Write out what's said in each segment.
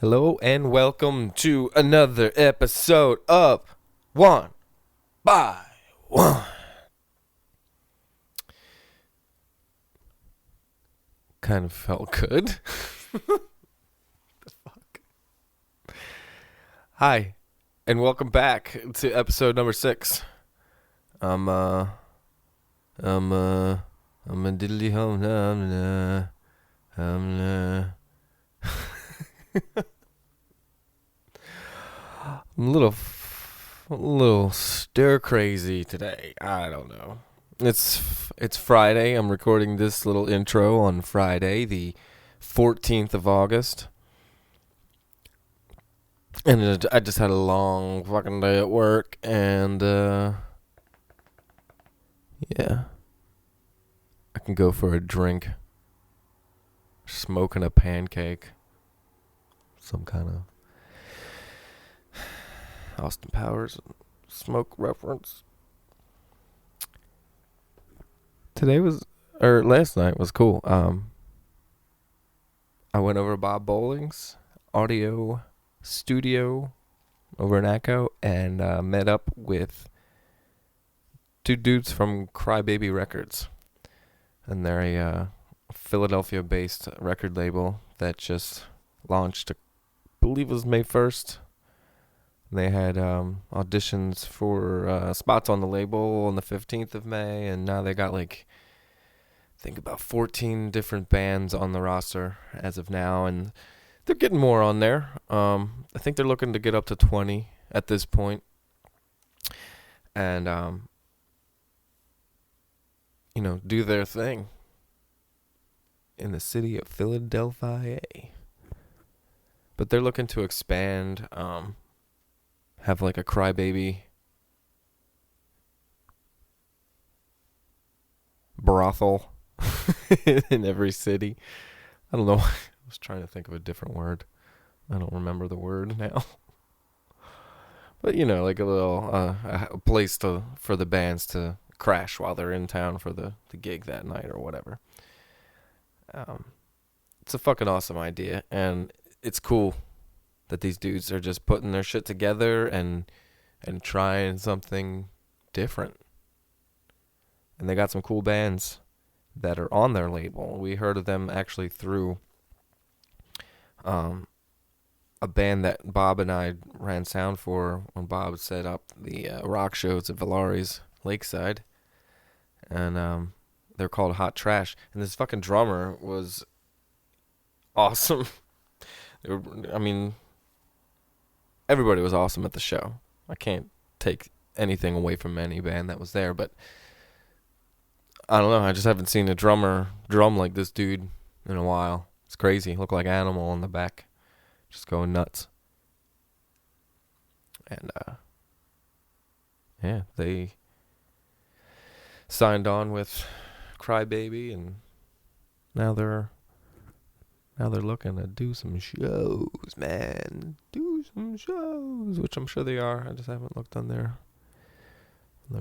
Hello and welcome to another episode of One by One. Kind of felt good. The fuck? Hi, and welcome back to episode number 6. I'm a diddly home. I'm a little stir crazy today. I don't know. It's Friday. I'm recording this little intro on Friday, the 14th of August. And I just had a long fucking day at work, and yeah. I can go for a drink. Smoking a pancake. Some kind of Austin Powers smoke reference. Last night was cool. I went over to Bob Bowling's audio studio over in Echo and met up with two dudes from Crybaby Records. And they're a Philadelphia-based record label that just launched, I believe it was May 1st. They had auditions for spots on the label on the 15th of May, and now they got I think about 14 different bands on the roster as of now, and they're getting more on there. I think they're looking to get up to 20 at this point. And, do their thing in the city of Philadelphia. But they're looking to expand, have a Crybaby brothel in every city. I don't know. I was trying to think of a different word. I don't remember the word now. But a little a place for the bands to crash while they're in town for the gig that night or whatever. It's a fucking awesome idea, and it's cool that these dudes are just putting their shit together and trying something different. And they got some cool bands that are on their label. We heard of them actually through a band that Bob and I ran sound for when Bob set up the rock shows at Valari's Lakeside. And they're called Hot Trash. And this fucking drummer was awesome. Everybody was awesome at the show. I can't take anything away from any band that was there, but I don't know. I just haven't seen a drummer drum like this dude in a while. It's crazy. Look like Animal on the back, just going nuts. And yeah, they signed on with Crybaby, and now they're looking to do some shows, man. Do some shows, which I'm sure they are. I just haven't looked on their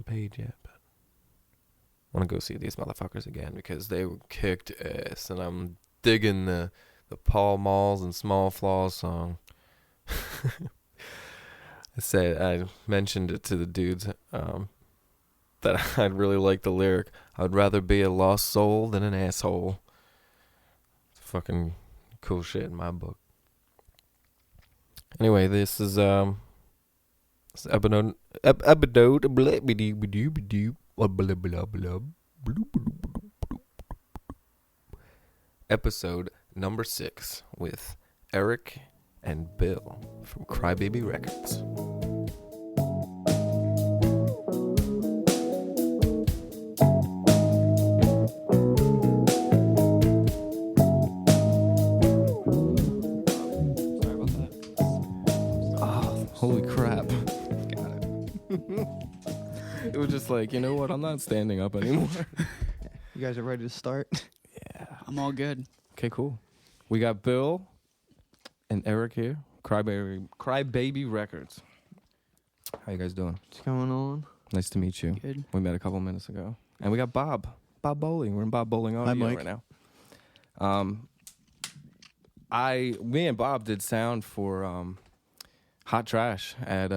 page yet. But I want to go see these motherfuckers again because they kicked ass, and I'm digging the Paul Malls and Small Flaws song. I mentioned it to the dudes that I'd really like the lyric. I'd rather be a lost soul than an asshole. It's fucking cool shit in my book. Anyway, this is episode episode number 6 with Eric and Bill from Crybaby Records. Holy crap. Got it. It was just you know what? I'm not standing up anymore. You guys are ready to start? Yeah. I'm all good. Okay, cool. We got Bill and Eric here. Crybaby Records. How you guys doing? What's going on? Nice to meet you. Good. We met a couple minutes ago. And we got Bob Bowling. We're in Bob Bowling audio Mike. right now. me and Bob did sound for Hot Trash at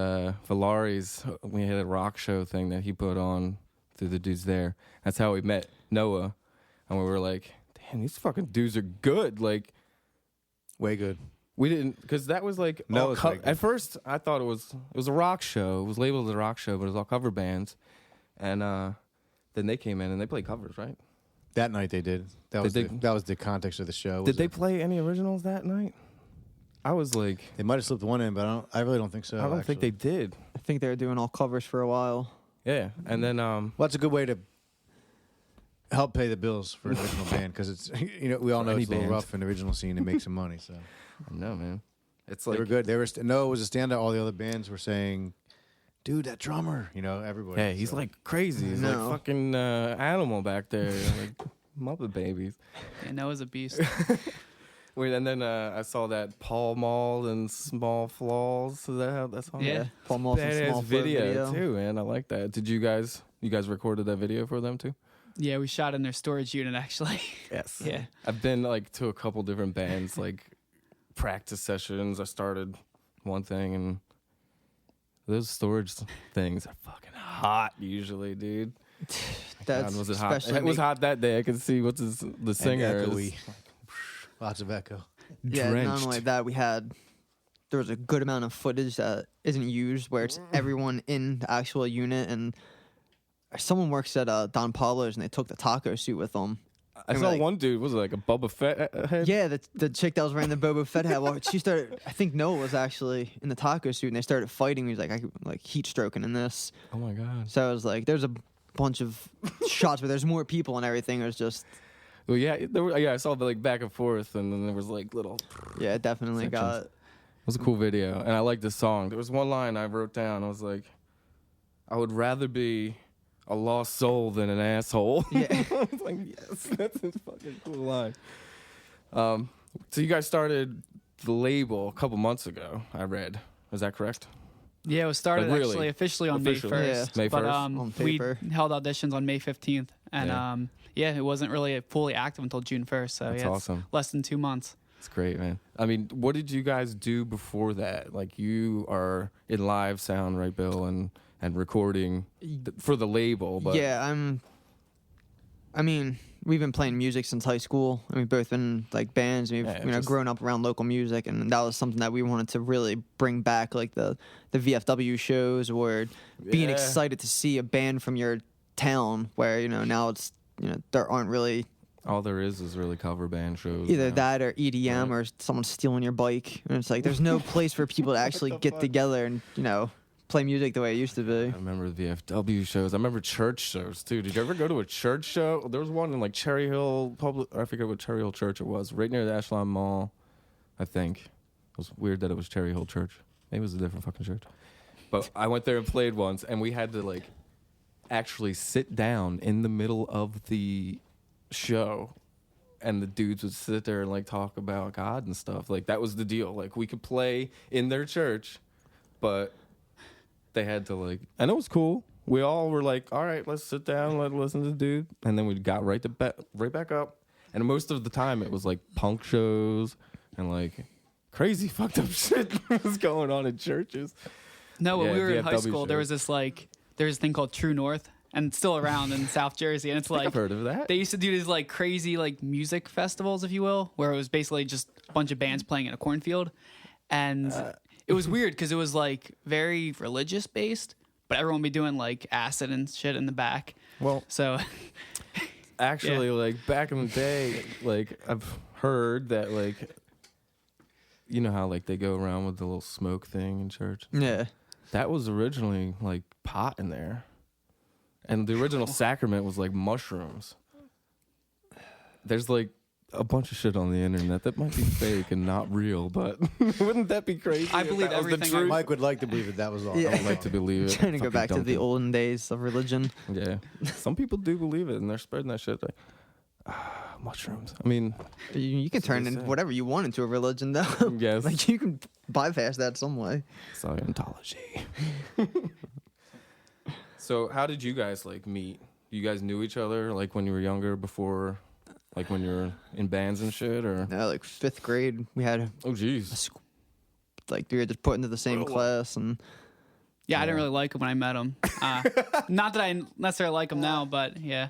Valari's. We had a rock show thing that he put on through the dudes there. That's how we met Noah, and we were like, "Damn, these fucking dudes are good!" Like, Way good. we didn't, because that was like No, all it's way good. at first I thought it was a rock show. It was labeled as a rock show, but it was all cover bands, and then they came in and they played covers, right? That night they did. That was the context of the show. Did they play any originals that night? I was like, They might have slipped one in, but I really don't think so. I don't think they actually. did. I think they were doing all covers for a while. Yeah, and then Well, that's a good way to help pay the bills for an original band because it's we all For know any it's a little band. rough in the original scene to make some money. So no, man, it's they like were good. They were Noah was a standout. All the other bands were saying, "Dude, that drummer," everybody. Yeah, he's So, like crazy. He's No. like fucking animal back there, like Muppet babies. Yeah, Noah's a beast. Wait, and then I saw that Paul Mall and Small Flaws. Is that how that's on? Yeah. Paul Molson Badass Small Flow video too, man. I like that. Did you guys recorded that video for them too? Yeah, we shot in their storage unit actually. Yes. Yeah. I've been like to a couple different bands, like practice sessions. I started one thing, and those storage things are fucking hot usually, dude. That's God, was it hot? especially It was me- hot that day. I could see the and singer. echoey. Lots of echo. Yeah, not drenched. only that, there was a good amount of footage that isn't used where it's everyone in the actual unit, and someone works at Don Pablo's and they took the taco suit with them. I And saw like- one dude was it like a Boba Fett head. Yeah, the chick that was wearing the Boba Fett hat, well, she started, I think Noah was actually in the taco suit and they started fighting. He was like, I could like heat stroking in this. Oh my god. So I was like, there's a bunch of shots where there's more people and everything. It was just, Well, yeah, I saw the like back and forth, and then there was like little. yeah, it definitely Sections. got, It was a cool video, and I liked the song. There was one line I wrote down. I was like, I would rather be a lost soul than an asshole. yeah. I was like, yes, that's a fucking cool line. So you guys started the label a couple months ago, I read. Is that correct? Yeah, it was started Like, really? actually officially on Officially. May Yeah. 1st. May But 1st? On we paper. held auditions on May 15th. And it wasn't really fully active until June 1st. So That's yeah, awesome. it's less than 2 months. It's great, man. I mean, what did you guys do before that? Like, you are in live sound, right, Bill, and recording for the label. But Yeah, I mean, we've been playing music since high school, and we've both been like bands. And we've Yeah, just- grown up around local music, and that was something that we wanted to really bring back, like the VFW shows, or being Yeah. excited to see a band from your town. Where now it's there aren't really all there is really cover band shows. either now. that or EDM Right. or someone stealing your bike, and it's like there's no place for people to actually get together and play music the way it used to be. I remember the VFW shows. I remember church shows too. Did you ever go to a church show? There was one in like Cherry Hill Public. I forget what Cherry Hill Church it was. Right near the Ashland Mall, I think. It was weird that it was Cherry Hill Church. Maybe it was a different fucking church. But I went there and played once, and we had to like actually sit down in the middle of the show, and the dudes would sit there and like talk about God and stuff. Like that was the deal. Like we could play in their church, but they had to like, and it was cool. We all were like, all right, let's sit down, let's listen to the dude, and then we got right back up. And most of the time, it was like punk shows and like crazy fucked up shit was going on in churches. No, when Yeah, we were in high VFW school, there was shows. there's this thing called True North, and it's still around in South Jersey, and it's I've like heard of that. they used to do these like crazy like music festivals, if you will, where it was basically just a bunch of bands playing in a cornfield, and it was weird because it was like very religious based, but everyone would be doing like acid and shit in the back. Well, So actually, like back in the day, like I've heard that like, you know how like they go around with the little smoke thing in church. Yeah. That was originally like pot in there. And the original sacrament was like mushrooms. There's like a bunch of shit on the internet that might be fake and not real, but wouldn't that be crazy? I if believe that was the everything truth? Mike would like to believe that was all. Yeah. I would like to believe it. Trying to go Fucking back to the Duncan. olden days of religion. Yeah. Some people do believe it and they're spreading that shit like mushrooms. I mean, You can turn they in say. whatever you want into a religion, though. yes. Like you can bypass that some way. Scientology. So how did you guys like meet? You guys knew each other like when you were younger before Like when you were in bands and shit, or Like 5th grade, we had oh jeez, like we were just put into the same class, and Yeah, I didn't really like him when I met him. Not that I necessarily like him now, but yeah.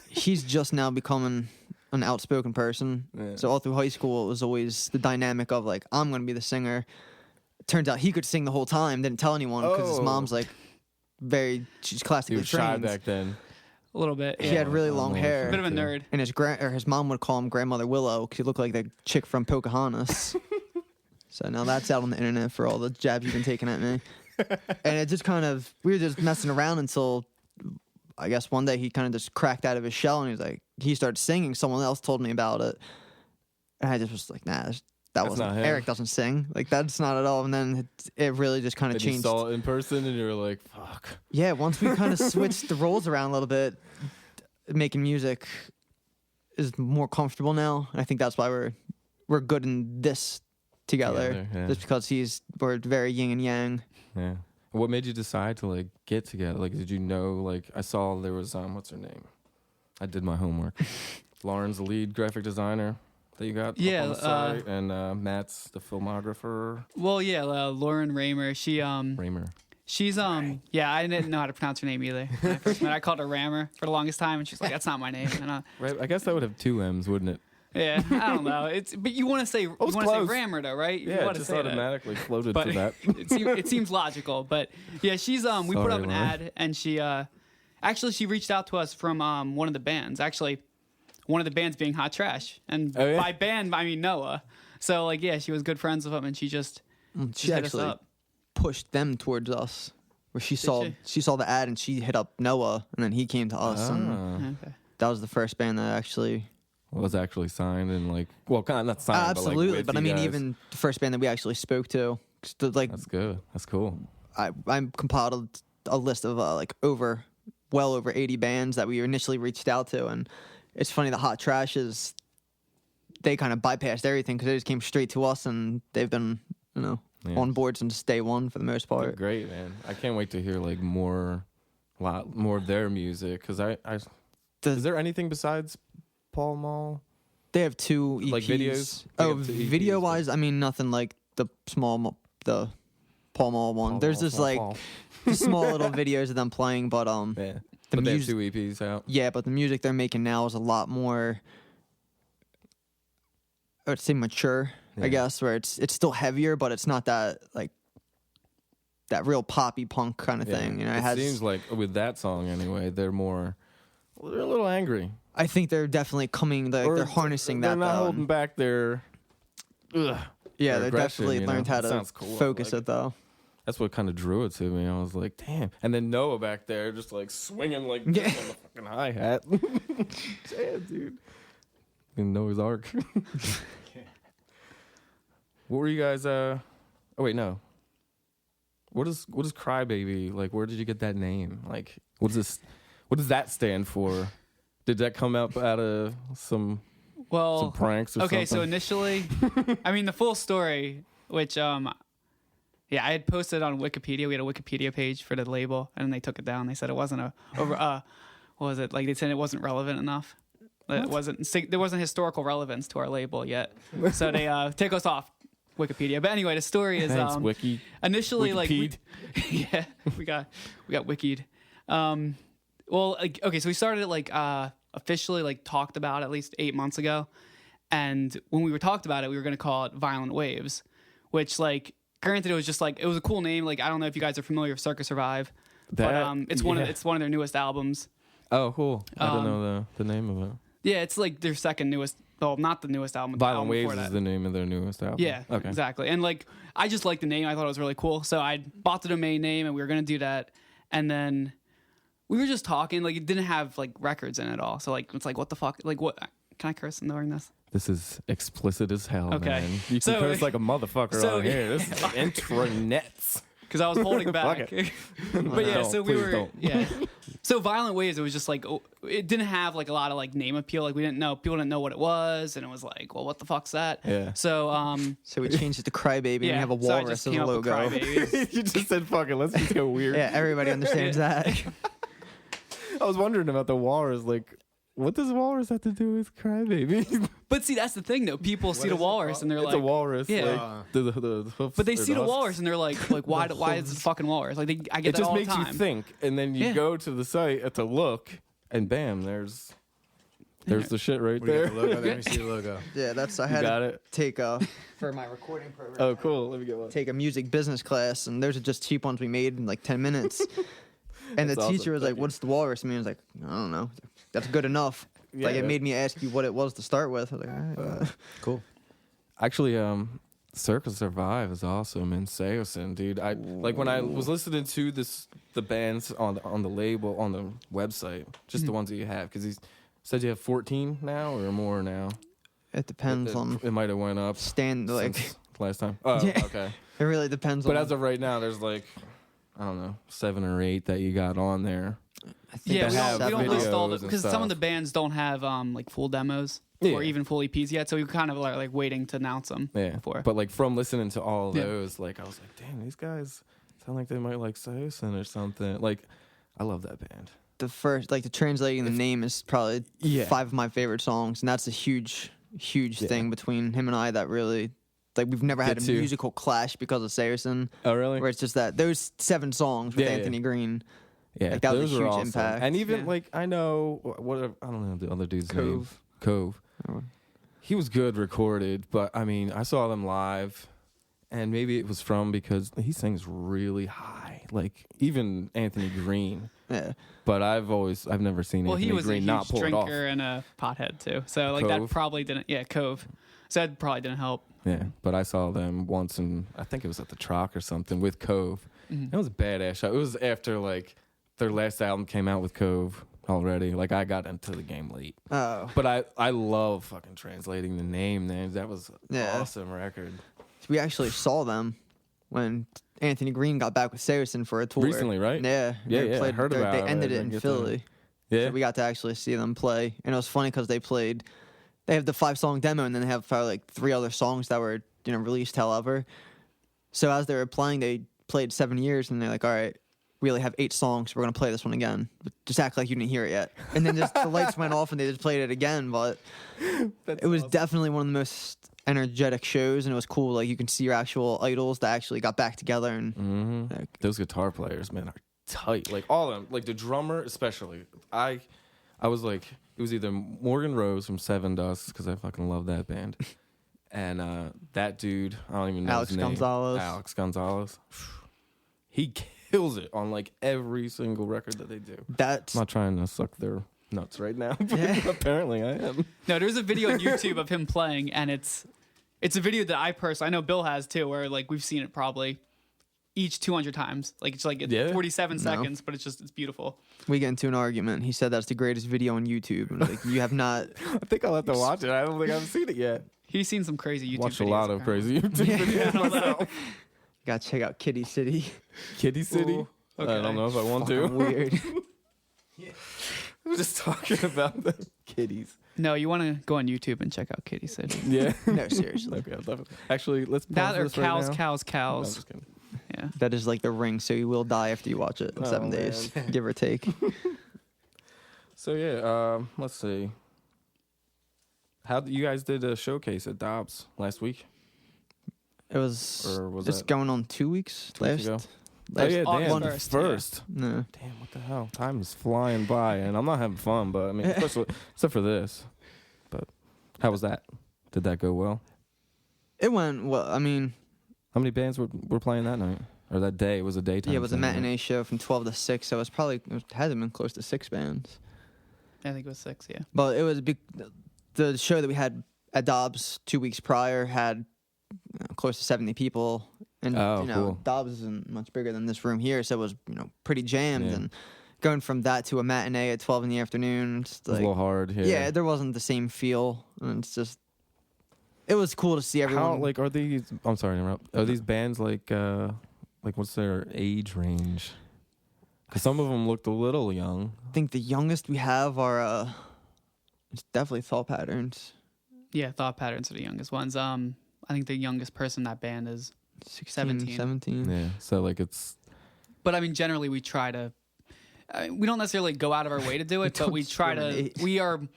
he's just now becoming an outspoken person. Yeah. So all through high school, it was always the dynamic of like, I'm going to be the singer. Turns out he could sing the whole time, didn't tell anyone because his Oh. mom's like she's he classically was shy trained. back then. A little bit. He Yeah. had really long I'm hair. Bit of a nerd. And his mom would call him Grandmother Willow because he looked like the chick from Pocahontas. So now that's out on the internet for all the jabs you've been taking at me. And it just kind of, we were just messing around until, I guess one day he kind of just cracked out of his shell and he was like, he started singing. Someone else told me about it. And I just was like, nah, that wasn't, not him. Eric doesn't sing. Like, that's not at all. And then it really just kind of And you changed. saw it in person, and you were like, "Fuck." Yeah, once we kind of switched the roles around a little bit, making music is more comfortable now. I think that's why we're good in this together. Together, yeah. Just because we're very yin and yang. Yeah. What made you decide to like get together? Like, did you know? Like, I saw there was what's her name? I did my homework. Lauren's the lead graphic designer that you got. Yeah, up on the site, and Matt's the filmographer. Well, yeah, Lauren Raymer. Raymer. She's yeah, I didn't know how to pronounce her name either. When I first met her, I called her Rammer for the longest time, and she's like, "That's not my name." And Right. I guess that would have 2 M's, wouldn't it? yeah, I don't know. But you want to say close. Rammer though, right? You Yeah, it wanna just say that. automatically floated But to that. it seems logical. But yeah, she's we put Sorry, up an Lauren. ad, and she actually reached out to us from one of the bands. Actually, one of the bands being Hot Trash, and Oh, yeah? by band I mean Noah. So like, yeah, she was good friends with him, and she just She hit us actually up. pushed them towards us. Where she saw she? saw the ad and she hit up Noah and then he came to us and Ah. Okay. that was the first band that actually Was actually signed and like, well, kind of not signed, absolutely. But, But I like, with you mean, guys. even the first band that we actually spoke to, 'cause like That's good. That's cool. I compiled a list of like well over 80 bands that we initially reached out to, and it's funny the Hot Trash is they kind of bypassed everything because they just came straight to us, and they've been Yeah. on board since day one for the most They're part. great, man. I can't wait to hear like lot more of their music because is there anything besides Paul Mall? They have 2 EPs. Like videos? They Oh, have 2 EPs, video wise, I mean nothing like the the Paul Mall one. Paul There's Mall, just Paul like Mall. small little videos of them playing, but Yeah. the But they have music. 2 EPs out. Yeah, but the music they're making now is a lot more, I would say, mature. Yeah. I guess where it's still heavier, but it's not that like that real poppy punk kind of thing. You know, it seems like with that song anyway, they're a little angry. I think they're definitely coming. Or They're harnessing they're that. not though, holding and- back their. Ugh. yeah, their they aggression, definitely you know? learned how It to sounds cool. I focus like it though. That's what kind of drew it to me. I was like, damn. And then Noah back there just like swinging like this Yeah. on the fucking hi-hat. Damn, dude. In Noah's Ark. What were you guys, oh wait, no. What is Crybaby? Like, where did you get that name? Like, what does that stand for? Did that come out of some Well, pranks or okay, so something? initially, I mean, the full story, which, yeah, I had posted on Wikipedia. We had a Wikipedia page for the label, and they took it down. They said it wasn't what was it? Like, they said it wasn't relevant enough. It there wasn't historical relevance to our label yet. So they take us off Wikipedia. But anyway, the story is, Thanks, Wiki. initially, Wikipedia. yeah, we got wikied. Well, like, okay, so we started it like officially like talked about at least 8 months ago, and when we were talked about it, we were going to call it Violent Waves, which like granted it was just like it was a cool name. Like I don't know if you guys are familiar with Circus Survive, but it's one of their newest albums. Oh, cool. I don't know the name of it. Yeah, it's like their second newest. Well, not the newest album. But the Violent album Waves before is that. the name of their newest album. Yeah, Okay. exactly. And like, I just liked the name. I thought it was really cool. So I bought the domain name, and we were gonna do that. And then we were just talking. Like, it didn't have like records in it at all. So like, it's like, what the fuck? Like, what? Can I curse during this? This is explicit as hell, Okay. man. You can So- curse like a motherfucker so- on here. This is intranets. Because I was holding back. Fuck But yeah, Don't, so we please were. don't. Yeah. So Violent Waves, it was just like it didn't have like a lot of like name appeal. Like people didn't know what it was, and it was like, well, what the fuck's that? Yeah. So So we changed it to Crybaby and yeah, we have a so I walrus just as came a up with logo. Crybabies. You just said, fuck it, let's just go weird. Yeah, everybody understands that. I was wondering about the walrus. Like, what does walrus have to do with Crybaby? But see, that's the thing though. People see the walrus and they're It's like, a walrus. Yeah. Like, the hoofs but they or see the husks. walrus and they're like why is it a fucking walrus? Like I get It that just all makes the time. you think, and then you Yeah. go to the site to look, and bam, there's the shit right We got there. the logo. Let me see the logo. Yeah, that's I You had got to it. take for my recording program. Oh, cool. Let me get one. Take a music business class, and those are just cheap ones we made in like 10 minutes. And the That's awesome. teacher was like, Thank you. "What's the walrus?" I mean, I was like, "I don't know. That's good enough." Like Yeah. it made me ask you what it was to start with. I was like, "All right." Cool. Actually, Circle Survive is awesome in Seosin, dude. I like when I was listening to the bands on the label on the website, just the ones that you have, because he said you have 14 now or more now. It depends on It might have went up like since last time. Oh, Yeah. okay. it really depends But on. as of right now, there's like I don't know 7 or 8 that you got on there. I think Yeah, that we have don't list all the videos and because some of the stuff. bands don't have like full demos Yeah. or even full EPs yet, so we kind of are like waiting to announce them. Yeah, Before. but like from listening to all of Yeah. those, like I was like, damn, these guys sound like they might like Seosin or something. Like, I love that band. the first, like the translating the name is probably Yeah. 5 of my favorite songs, and that's a huge Yeah. thing between him and I that really. Like we've never had a Get to- musical clash because of Saracen, Oh, really? where it's just that those 7 songs with Yeah, yeah. Anthony Green. Yeah, Like, that was a those were huge awesome. impact. And even Yeah. like I know what I don't know the other dude's name. Cove. Cove. He was good recorded, but I mean I saw them live, and maybe it was because he sings really high, like even Anthony Green. Yeah, But I've never seen Well, Anthony he was a Green huge not pull it off. drinker and a pothead too, so like that Cove? probably didn't. Yeah, Cove. So that probably didn't help. Yeah, but I saw them once, and I think it was at the Troc or something with Cove. Mhm. It was a badass show. It was after like their last album came out with Cove already. Like I got into the game late, oh, but I love fucking translating the names. That was an Yeah. awesome record. we actually saw them when Anthony Green got back with Saracen for a tour Recently, right? Yeah, Yeah, they yeah, I heard they- about They it. ended I it didn't in get to- Philly. Yeah, So we got to actually see them play, and it was funny because they played. They have the 5-song demo, and then they have probably like 3 other songs that were released. However, so as they were playing, they played 7 years, and they're like, "All right, we only have 8 songs. We're gonna play this one again. But just act like you didn't hear it yet." And then just the lights went off, and they just played it again. But it was definitely one of the most energetic shows, and it was cool. Like you can see your actual idols that actually got back together, and like, those guitar players, man, are tight. Like all of them, like the drummer especially. I was like, it was either Morgan Rose from Seven Dust because I fucking love that band, and that dude, I don't even know Alex his name. Gonzalez. Alex Gonzalez. He kills it on like every single record that they do. that's I'm not trying to suck their nuts right now, but Yeah. apparently I am. No, there's a video on YouTube of him playing, and it's a video that I know Bill has too, where like we've seen it probably each 200 times. Like it's like Yeah? 47 seconds, but it's beautiful. we get into an argument. He said that's the greatest video on YouTube, and like you have not. I think I'll have to watch it. I don't think I've seen it yet. He's seen some crazy YouTube Watched a videos, lot of apparently. crazy YouTube videos myself. Got to check out Kitty City. Kitty City. Ooh, I okay. don't know if I want Fucking to. weird. We're just talking about the kitties. No, you want to go on YouTube and check out Kitty City. Yeah. No, seriously. Okay, I'll definitely. Actually, let's pause That or this right cows, now. cows, No, I'm cows. just kidding. Yeah. That is like The Ring, so you will die after you watch it in Oh, 7 days, man. give or take. So yeah, let's see. How you guys did a showcase at Dobbs last week? It was. Or was it's that going on 2 weeks. 2 weeks ago? last. Oh yeah, August damn, 1st, first. No. Damn, what the hell? Time is flying by, and I'm not having fun. But I mean, especially except for this. But how was that? Did that go well? It went well. I mean, How many bands were playing that night or that day? It was a daytime. yeah, it was a thing, right? matinee show from 12 to 6, so it had to have been close to 6 bands. I think it was 6, yeah. But it was big. The show that we had at Dobbs 2 weeks prior had close to 70 people, and Oh, cool. Dobbs isn't much bigger than this room here, so it was pretty jammed. Yeah. And going from that to a matinee at 12 in the afternoon, it's It was a little hard. yeah, there wasn't the same feel, and it's just it was cool to see everyone. How like are these? I'm sorry to interrupt. Are these bands like what's their age range? Because some of them looked a little young. I think the youngest we have are it's definitely Thought Patterns. Yeah, Thought Patterns are the youngest ones. I think the youngest person in that band is 17. 17. Yeah. So like it's But I mean, generally, we try to. we don't necessarily go out of our way to do it, but we try to.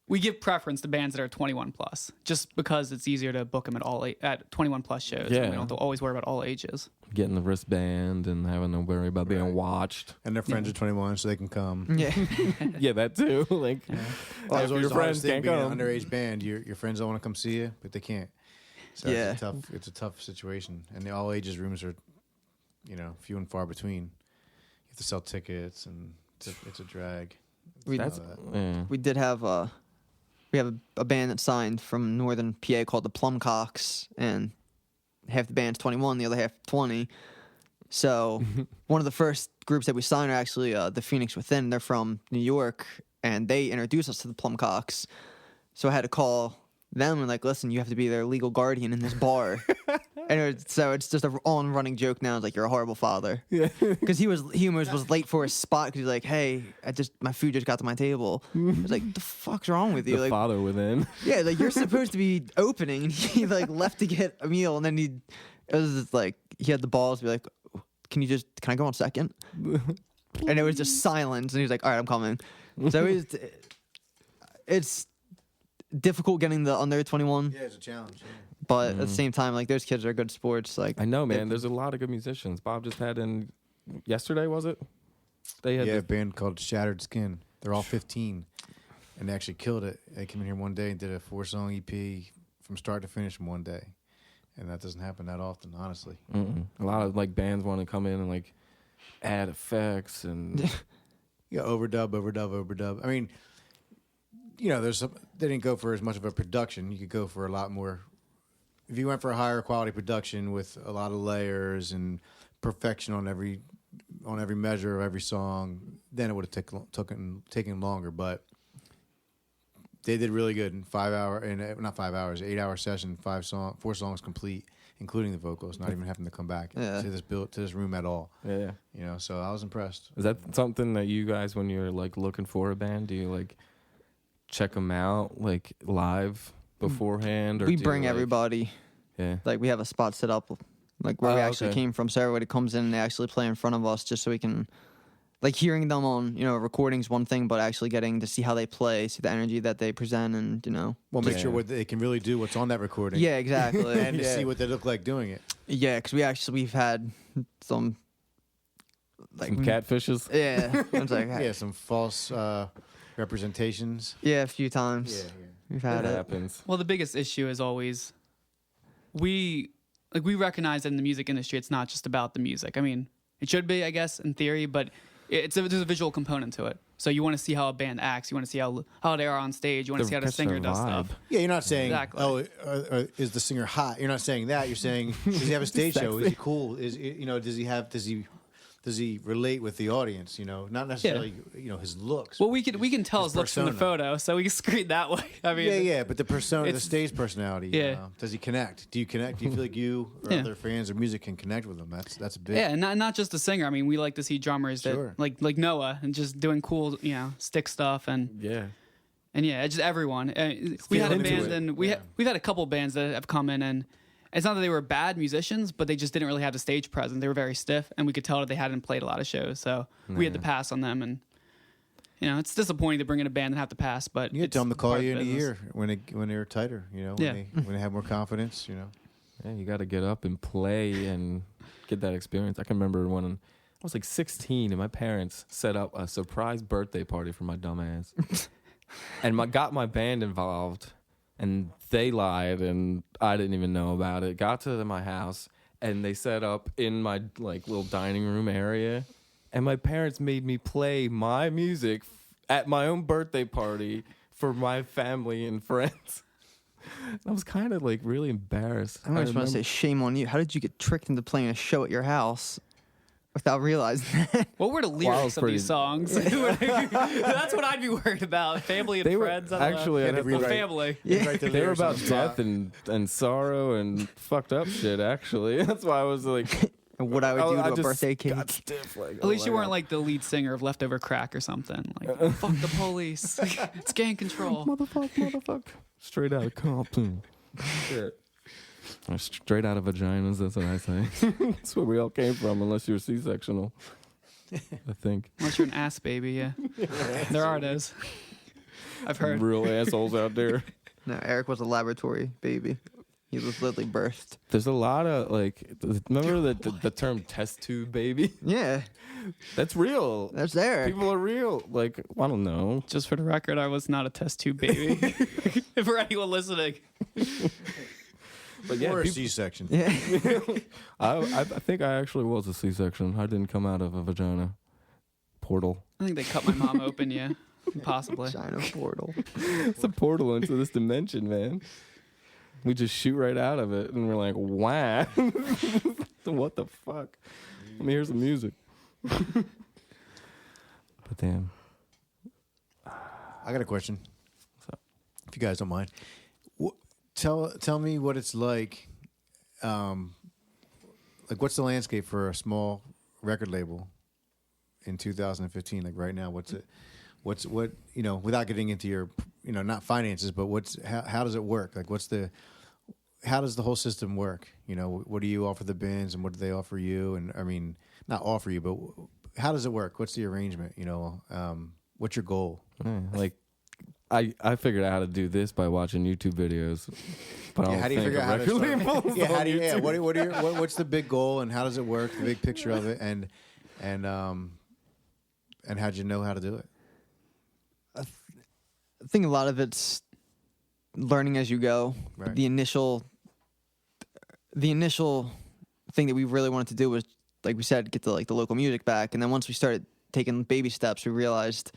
We give preference to bands that are 21 plus, just because it's easier to book them at 21 plus shows. Yeah. And we don't have to always worry about all ages. Getting the wristband and having to worry about being watched. And their friends are 21, so they can come. Yeah. Yeah, that too. Like, Well, if your friends can't being come. an underage band. Your friends all want to come see you, but they can't. So Yeah. it's a tough situation, and the all ages rooms are, few and far between. You have to sell tickets, and it's a drag. We, That's yeah. we did have we have a band that signed from northern PA called the Plumcocks, and half the band's 21, the other half 20. So one of the first groups that we signed are actually the Phoenix Within. They're from New York, and they introduced us to the Plumcocks. So I had to call them and like, listen, you have to be their legal guardian in this bar. And so it's just an on-running joke now. It's like, you're a horrible father. Yeah. Because he almost was late for his spot because he's like, hey, my food just got to my table. I was like, the fuck's wrong with you? The Like, father within. yeah, like you're supposed to be opening, and he like left to get a meal, and then it was just like he had the balls to be like, can I go on second? And it was just silence, and he was like, all right, I'm coming. So it's difficult getting the under 21, Yeah, it's a challenge. Yeah. but at the same time, like those kids are good sports. Like I know, man. There's a lot of good musicians. Bob just had in yesterday, was it? They had A band called Shattered Skin. They're all 15, and they actually killed it. They came in here one day and did a 4-song EP from start to finish in one day, and that doesn't happen that often, honestly. Mm-mm. A lot of like bands want to come in and like add effects and Yeah, overdub. I mean, they didn't go for as much of a production. You could go for a lot more. If you went for a higher quality production with a lot of layers and perfection on every measure of every song, then it would have taken longer. But they did really good in 8 hour session, 4 songs complete, including the vocals, not even having to come back to this room at all. yeah. So I was impressed. Is that something that you guys, when you're like looking for a band, do you like check them out like live beforehand? Or we do you, bring like- everybody. Yeah. Like we have a spot set up, like where we Oh, actually okay. came from. So everybody comes in and they actually play in front of us, just so we can, like, hearing them on recordings one thing, but actually getting to see how they play, see the energy that they present, and Well, make Yeah. sure what they can really do what's on that recording. yeah, exactly. And to see what they look like doing it. Yeah, because we've had some like Some catfishes? yeah, it's like Yeah, some false representations. yeah, a few times Yeah. we've had That it. happens. Well, the biggest issue is always we recognize that in the music industry, it's not just about the music. I mean, it should be, I guess, in theory, but there's a visual component to it. So you want to see how a band acts. You want to see how they are on stage. You want to see how the Catch their singer does vibe. stuff. Yeah, you're not saying, Exactly. is the singer hot? You're not saying that. You're saying, does he have a stage show? Is he cool? Does he relate with the audience? Not necessarily, his looks. Well, we can tell his looks from the persona. photo, so we can screen that way. I mean, Yeah, but the persona, the it's- stage personality. Yeah. Does he connect? Do you connect? Do you feel like you or Yeah. other fans of music can connect with him? That's a big. Yeah, and not just the singer. I mean, we like to see drummers that Sure. like Noah and just doing cool, stick stuff and Yeah. yeah, just everyone. We had a into band it. and we've had a couple bands that have come in, and it's not that they were bad musicians, but they just didn't really have the stage presence. They were very stiff, and we could tell that they hadn't played a lot of shows, so we had to pass on them. And it's disappointing to bring in a band and have to pass, but You can it's tell them to call part you of in a the business. year when they're tighter. When Yeah. they have more confidence. Yeah, you got to get up and play and get that experience. I can remember when I was like 16 and my parents set up a surprise birthday party for my dumb ass. And got my band involved, and they lied, and I didn't even know about it. Got to my house, and they set up in my like little dining room area, and my parents made me play my music at my own birthday party for my family and friends. I was kind of like really embarrassed. I just want to remember- say, shame on you. How did you get tricked into playing a show at your house without realizing that? What were the I lyrics was of pretty- these songs? That's what I'd be worried about. Family and They were friends. I don't know. actually, I'd have to- Well, family. they were about death and sorrow and fucked up shit. Actually, that's why I was like, And what I would do I to a just birthday cake. got stiff. Like, At least you weren't like the lead singer of Leftover Crack or something. Like, fuck the police. It's gang control. motherfuck. Straight out of Compton. Shit. Straight out of vaginas. That's what I say. That's where we all came from, unless you're C-sectional. I think. Unless you're an ass baby, yeah. There are those. I've heard. Real assholes out there. No, Eric was a laboratory baby. He was literally birthed. There's a lot of remember the term test tube baby? Yeah, That's real. that's there. People are real. Like, I don't know. Just for the record, I was not a test tube baby. For anyone listening. But yeah, or a people, C-section. Yeah. I think I actually was a C-section. I didn't come out of a vagina portal. I think they cut my mom open, yeah. Possibly. China portal. It's a portal into this dimension, man. We just shoot right out of it, and we're like, wow. What the fuck? Let me hear some music. But damn. I got a question. If you guys don't mind. Tell me what it's like. What's the landscape for a small record label in 2015? Like right now, what without getting into your not finances, but how does it work? Like how does the whole system work? What do you offer the bands and what do they offer you? And I mean, not offer you, but how does it work? What's the arrangement? What's your goal? Like, I figured out how to do this by watching YouTube videos. But Yeah, how do you figure out how to record start? labels Yeah, on YouTube. what's the big goal and how does it work? The big picture of it, and how'd you know how to do it? I think a lot of it's learning as you go. Right. The initial thing that we really wanted to do was, like we said, get the local music back. And then once we started taking baby steps, we realized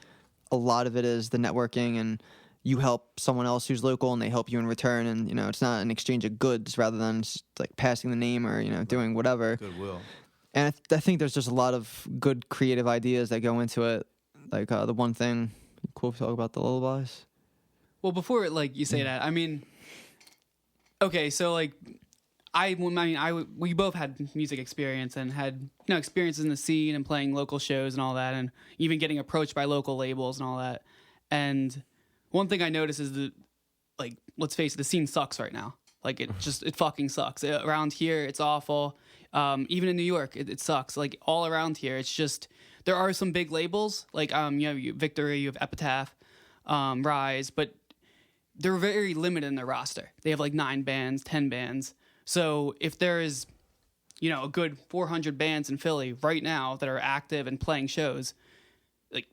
a lot of it is the networking, and you help someone else who's local and they help you in return. And, it's not an exchange of goods rather than just like passing the name or, doing whatever. Goodwill. And I think there's just a lot of good creative ideas that go into it. Like the one thing, cool if we talk about the lullabies. Well, before you say that, I mean, okay, so we both had music experience and had experiences in the scene and playing local shows and all that, and even getting approached by local labels and all that. And one thing I noticed is that, let's face it, the scene sucks right now. It fucking sucks. Around here, it's awful. Even in New York, it sucks. All around here, it's just, there are some big labels, you have Victory, you have Epitaph, Rise, but they're very limited in their roster. They have 9 bands, 10 bands. So if there is, a good 400 bands in Philly right now that are active and playing shows,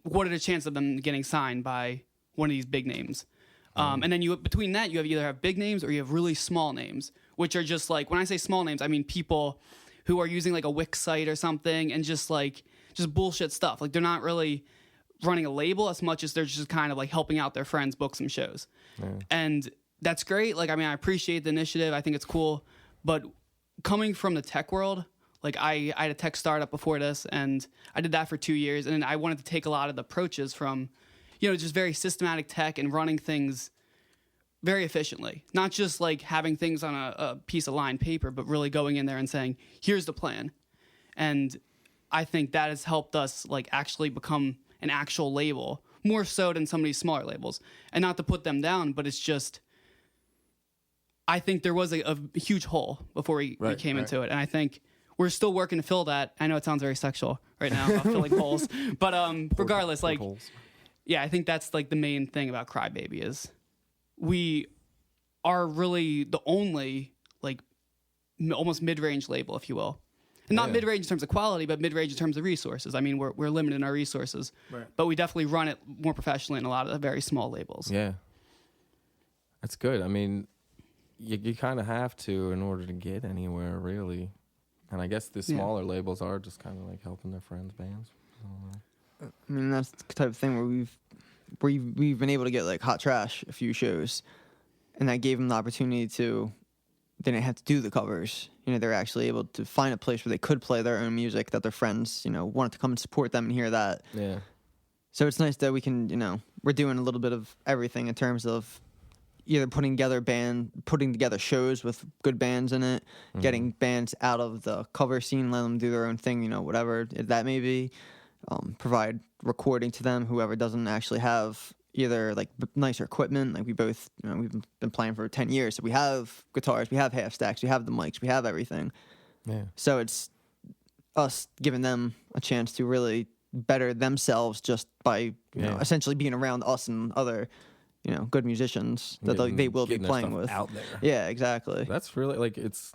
what are the chances of them getting signed by one of these big names? And then between that, you either have big names or you have really small names, which are just when I say small names, I mean people who are using a Wix site or something and just bullshit stuff. They're not really running a label as much as they're just kind of helping out their friends book some shows. Yeah. And that's great. I appreciate the initiative. I think it's cool. But coming from the tech world, I had a tech startup before this, and I did that for 2 years. And then I wanted to take a lot of the approaches from, just very systematic tech and running things very efficiently. Not just having things on a piece of lined paper, but really going in there and saying, here's the plan. And I think that has helped us actually become an actual label, more so than some of these smaller labels. And not to put them down, but it's just, I think there was a huge hole before we came into it. And I think we're still working to fill that. I know it sounds very sexual right now, about filling holes. But regardless, yeah, I think that's the main thing about Crybaby is we are really the only almost mid-range label, if you will. And not mid-range in terms of quality, but mid-range in terms of resources. I mean, we're limited in our resources, but we definitely run it more professionally in a lot of the very small labels. Yeah. That's good. I mean, you kind of have to in order to get anywhere, really. And I guess the smaller labels are just kind of helping their friends' bands. I mean, that's the type of thing where we've been able to get Hot Trash a few shows, and that gave them the opportunity to. They didn't have to do the covers. They're actually able to find a place where they could play their own music that their friends, wanted to come and support them and hear that. Yeah. So it's nice that we can, we're doing a little bit of everything in terms of either putting together shows with good bands in it, getting bands out of the cover scene, let them do their own thing, whatever that may be. Provide recording to them, whoever doesn't actually have either nicer equipment. We both, we've been playing for 10 years, so we have guitars, we have half stacks, we have the mics, we have everything. Yeah. So it's us giving them a chance to really better themselves just by you know Yeah. essentially being around us and other good musicians that they will be Getting their playing stuff with. out there. Yeah, exactly. That's really like it's,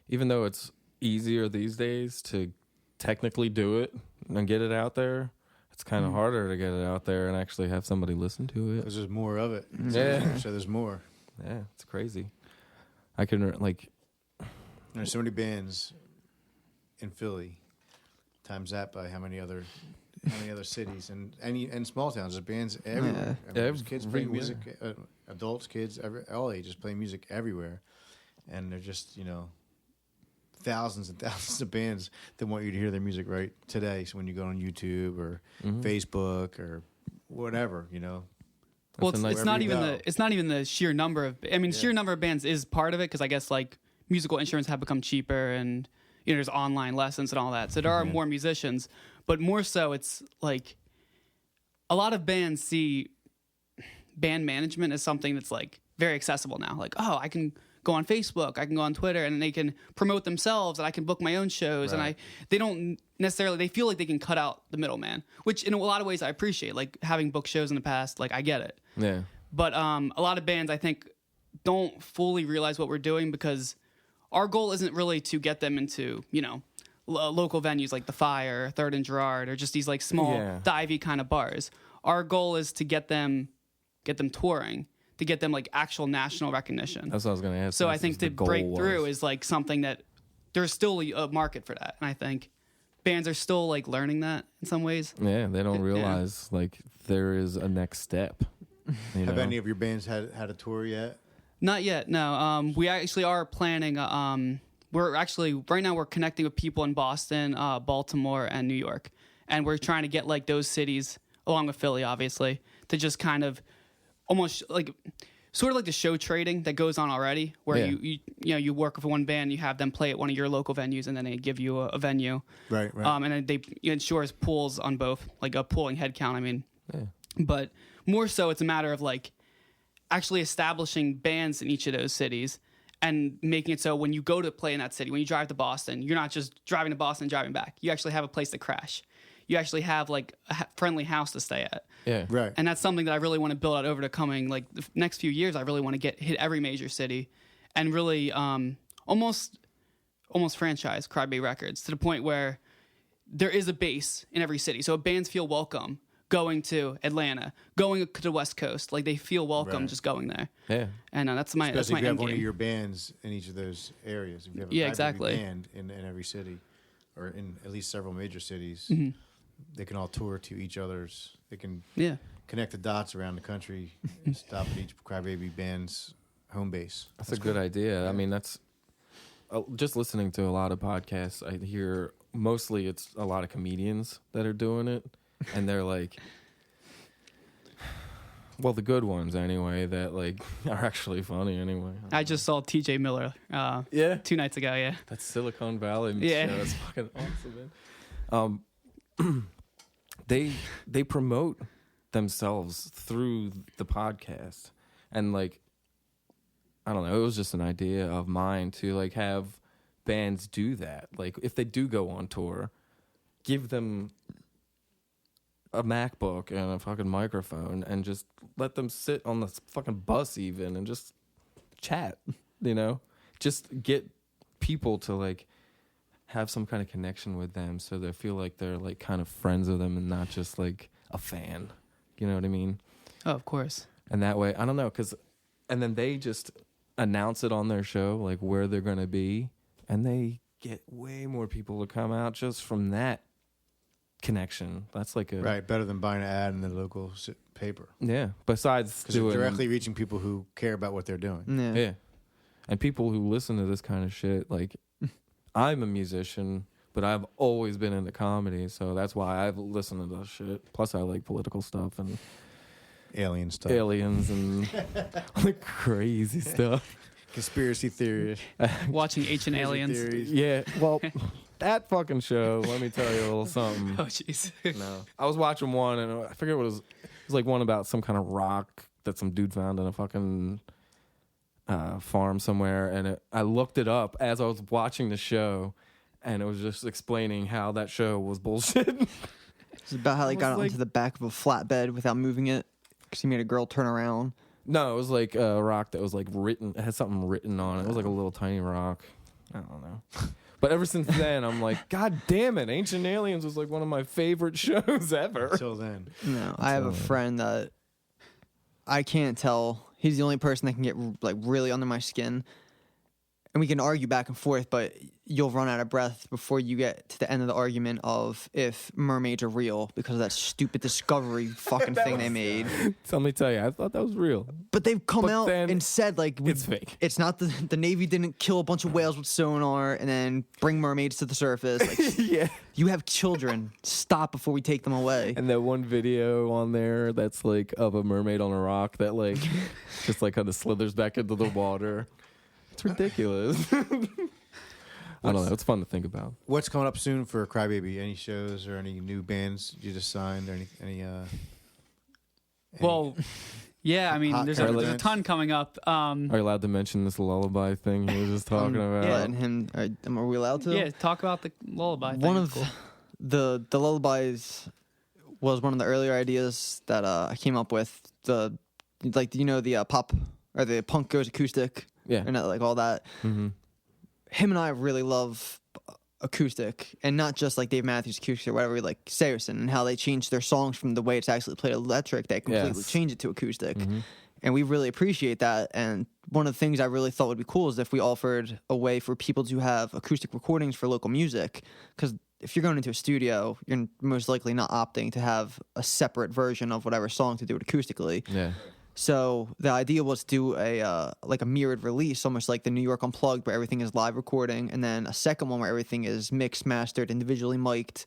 even though it's easier these days to technically do it and get it out there, it's kind of harder to get it out there and actually have somebody listen to it. Because there's more of it. Yeah. So there's more. Yeah, it's crazy. I can like, There's so many bands in Philly. Times that by how many other cities and small towns. There's bands everywhere. I mean, there's kids playing music, adults, kids, all ages playing music everywhere, and they're just thousands and thousands of bands that want you to hear their music right today. So when you go on YouTube or Facebook or whatever, Well, That's a nice- it's not Wherever even you go. it's not even the sheer number of. I mean, sheer number of bands is part of it because I guess like musical instruments have become cheaper and there's online lessons and all that. So there are more musicians, but more so it's like a lot of bands see band management as something that's like very accessible now. Like, oh, I can go on Facebook, I can go on Twitter, and they can promote themselves, and I can book my own shows. Right. And they don't necessarily, they feel like they can cut out the middleman, which in a lot of ways I appreciate. Like having booked shows in the past, like I get it. yeah, But a lot of bands, I think, don't fully realize what we're doing because our goal isn't really to get them into, local venues like the Fire, Third and Gerard, or just these like small, divey kind of bars. Our goal is to get them touring, to get them like actual national recognition. that's what I was gonna ask. So I This think is the to goal break was. through is like something that there's still a market for that, and I think bands are still like learning that in some ways. Yeah, they don't Yeah. realize like there is a next step. You have know? any of your bands had a tour yet? Not yet, no. We actually are planning. We're actually right now we're connecting with people in Boston, Baltimore, and New York, and we're trying to get like those cities along with Philly, obviously, to just kind of almost like sort of like the show trading that goes on already, where you work with one band, you have them play at one of your local venues, and then they give you a venue, Right. and then they ensures pools on both, like a pooling headcount. I mean, but more so, it's a matter of like actually establishing bands in each of those cities and making it so when you go to play in that city, when you drive to Boston, you're not just driving to Boston and driving back. You actually have a place to crash. You actually have like a friendly house to stay at. Yeah, Right. And that's something that I really want to build out over the coming like the next few years. I really want to hit every major city and really almost franchise Crybaby Records to the point where there is a base in every city. So bands feel welcome going to Atlanta, going to the West Coast. Like they feel welcome Right. just going there. yeah. And that's my Especially if you end have one of game. your bands in each of those areas. If you have a Yeah, Crybaby exactly. band in every city, or in at least several major cities, they can all tour to each other's. They can Yeah. connect the dots around the country and stop at each Crybaby band's home base. That's a good idea. I mean, that's just listening to a lot of podcasts. I hear mostly it's a lot of comedians that are doing it, and they're like, well, the good ones anyway, that like are actually funny anyway. I just saw TJ Miller Yeah, 2 nights ago. Yeah. that Silicon Valley Yeah. show is fucking awesome, man. They promote themselves through the podcast, and like, I don't know, it was just an idea of mine to like have bands do that. Like if they do go on tour, give them a MacBook and a fucking microphone and just let them sit on the fucking bus even and just chat, just get people to like have some kind of connection with them so they feel like they're like kind of friends with them and not just like a fan. You know what I mean? Oh, of course. And that way, I don't know, and then they just announce it on their show, like where they're going to be, and they get way more people to come out just from that connection. That's like a Right, better than buying an ad in the local paper. yeah. Besides Because you're doing directly reaching people who care about what they're doing. Yeah. yeah, and people who listen to this kind of shit. Like, I'm a musician, but I've always been into comedy, so that's why I've listened to this shit. Plus, I like political stuff and Alien stuff. aliens and like crazy stuff. Conspiracy theories. Watching Ancient Aliens. Theories. Yeah, well, that fucking show. Let me tell you a little something. Oh, jeez. No, I was watching one, and I forget what it was. It was like one about some kind of rock that some dude found in a fucking farm somewhere, and I looked it up as I was watching the show, and it was just explaining how that show was bullshit. It's about how he was got like- onto the back of a flatbed without moving it because he made a girl turn around. No, it was like a rock that was like written. It had something written on it. It was like a little tiny rock. I don't know. But ever since then, I'm like, God damn it! Ancient Aliens was like one of my favorite shows ever. Until then. No, I have a friend that I can't tell. He's the only person that can get like really under my skin, and we can argue back and forth, but you'll run out of breath before you get to the end of the argument of if mermaids are real because of that stupid Discovery fucking thing they made. So let me tell you, I thought that was real. But they've come But out then and said like it's fake. It's not the Navy didn't kill a bunch of whales with sonar and then bring mermaids to the surface. Like, Yeah. you have children. Stop before we take them away. And that one video on there that's like of a mermaid on a rock that like just like kind of slithers back into the water. It's ridiculous. I don't know. It's fun to think about. What's coming up soon for Crybaby? Any shows or any new bands you just signed or any Well, yeah, I mean, hot there's events? a ton coming up. Are you allowed to mention this lullaby thing he was just talking about? Yeah, and him. Are we allowed to? Yeah, talk about the lullaby. One thing. of Cool. the lullabies was one of the earlier ideas that I came up with. The pop or the punk goes acoustic. Yeah. And like all that. Mm-hmm. Him and I really love acoustic, and not just like Dave Matthews acoustic or whatever, like Saracen, and how they changed their songs from the way it's actually played electric. They completely Yes. changed it to acoustic. Mm-hmm. And we really appreciate that. And one of the things I really thought would be cool is if we offered a way for people to have acoustic recordings for local music. Because if you're going into a studio, you're most likely not opting to have a separate version of whatever song to do it acoustically. Yeah. So the idea was to do a mirrored release, almost like the New York Unplugged, where everything is live recording, and then a second one where everything is mixed, mastered, individually mic'd.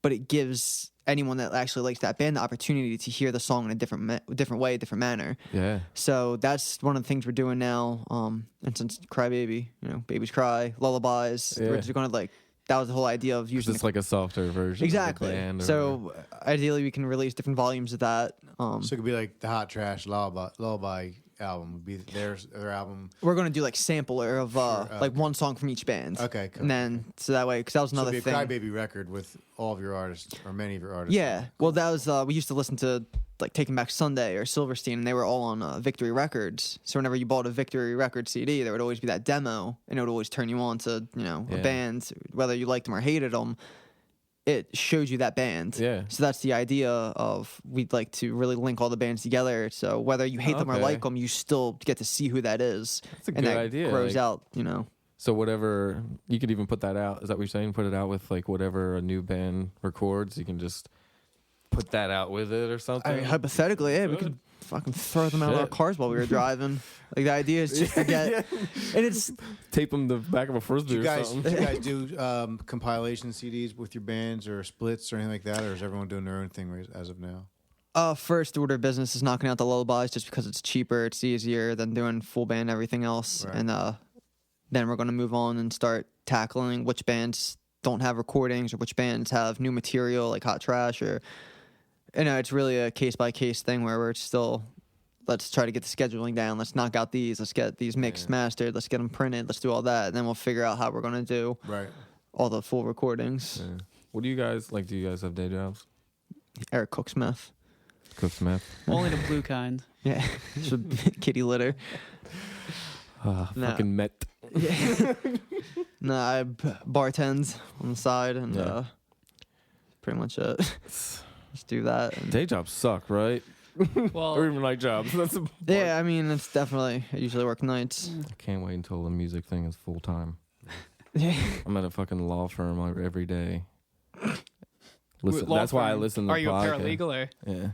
But it gives anyone that actually likes that band the opportunity to hear the song in a different way, different manner. Yeah. So that's one of the things we're doing now. And since Crybaby, babies cry, lullabies, Yeah. we're just going to that was the whole idea of using It's like a softer version. exactly. Of the band or So ideally, we can release different volumes of that. So it could be like the Hot Trash Lullaby album would be their album. We're going to do like sampler of like one song from each band. Okay, cool. And then so that way, because that was So another it'd be thing. a Crybaby record with all of your artists or many of your artists. Yeah. Well, that was we used to listen to like Taking Back Sunday or Silverstein, and they were all on Victory Records. So whenever you bought a Victory Record CD, there would always be that demo, and it would always turn you on to a Yeah. band, whether you liked them or hated them. It shows you that band. Yeah. So that's the idea of we'd like to really link all the bands together. So whether you hate them or Okay. like them, you still get to see who that is. That's a and good that idea, grows like- out, So whatever, you could even put that out. Is that what you're saying? Put it out with like whatever a new band records. You can just put that out with it or something. I mean, hypothetically, yeah, we could fucking throw them out of our Shit. cars while we were driving. Like the idea is just to get, and it's Tape them the back of a Do frisbee you or guys, something. do you guys do compilation CDs with your bands or splits or anything like that, or is everyone doing their own thing as of now? first order of business is knocking out the lullabies just because it's cheaper, it's easier than doing full band everything else, Right. and then we're gonna move on and start tackling which bands don't have recordings or which bands have new material like Hot Trash or. It's really a case by case thing where we're still, let's try to get the scheduling down. Let's knock out these. Let's get these mixed, mastered. Let's get them printed. Let's do all that. And then we'll figure out how we're going to do Right. all the full recordings. Yeah. What do you guys like? Do you guys have day jobs? Eric Cooksmith. Cook meth. Only the blue kind. Yeah. Kitty litter. No. Fucking met. No, I bartend on the side and Yeah. pretty much it. Just do that. And Day jobs suck, right? Or Well, even night jobs. That's yeah, I mean, it's definitely, I usually work nights. I can't wait until the music thing is full time. Yeah. I'm at a fucking law firm every day. Listen, law that's why I firm. listen to Are you a podcast. paralegal or? Yeah.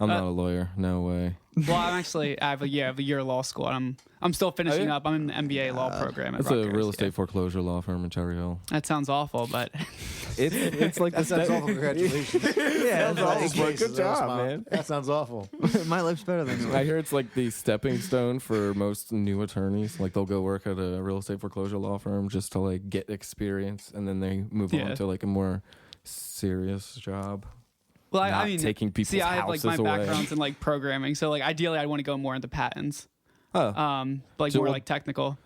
I'm not a lawyer. No way. Well, I have a year of law school. And I'm still finishing up. I'm in the MBA law program. At It's a Rutgers, real estate yeah. foreclosure law firm in Cherry Hill. That sounds awful, but It's like That sounds awful. Congratulations. Yeah, Sounds awful. Good job, man. That sounds awful. my life's better than yours. I hear it's like the stepping stone for most new attorneys. Like they'll go work at a real estate foreclosure law firm just to like get experience, and then they move Yeah. on to like a more serious job. well, Not I mean, taking people's see, I have like my houses away. background's in like programming, so like ideally, I'd want to go more into patents, Oh, like So more what- like technical.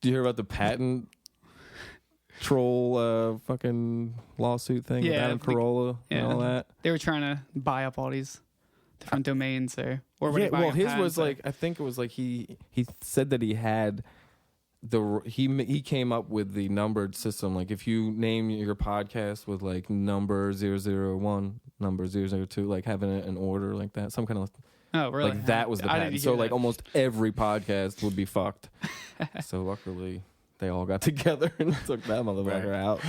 do you hear about the patent troll fucking lawsuit thing with Yeah, Adam like- Carolla and all that. They were trying to buy up all these different domains or were they Yeah, buying well, up his patents was or- like I think it was like he said that he had he came up with the numbered system. Like if you name your podcast with like number 001, number 002, like having it in order like that, some kind of oh really? like that was the I didn't patent. hear So like that. almost every podcast would be fucked. So luckily they all got together and took that motherfucker out.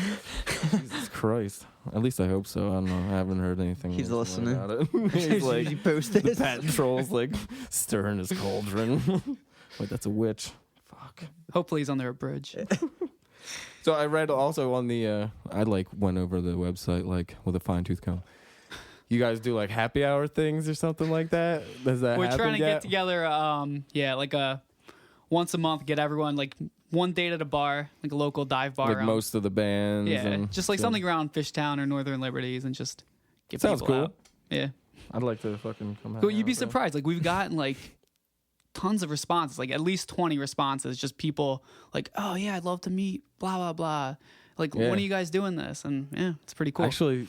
Jesus Christ. At least I hope so. I don't know. I haven't heard anything. He's recently listening. about it. He's like you post the this. patent trolls like stirring his cauldron. Like that's a witch. Fuck. Hopefully he's under a bridge. So I read also on the I like went over the website like with a fine tooth comb. You guys do like happy hour things or something like that? Does that We're happen trying to yet? get together, like a once a month, get everyone like one date at a bar, like a local dive bar. Like around, most of the bands. yeah, and just like shit. something around Fishtown or Northern Liberties, and just get Sounds people cool. out. Yeah, I'd like to fucking come out. but you'd be surprised. Like we've gotten like tons of responses, like at least 20 responses. Just people like, oh yeah, I'd love to meet. Blah blah blah. Like Yeah. when are you guys doing this? And yeah, it's pretty cool. I actually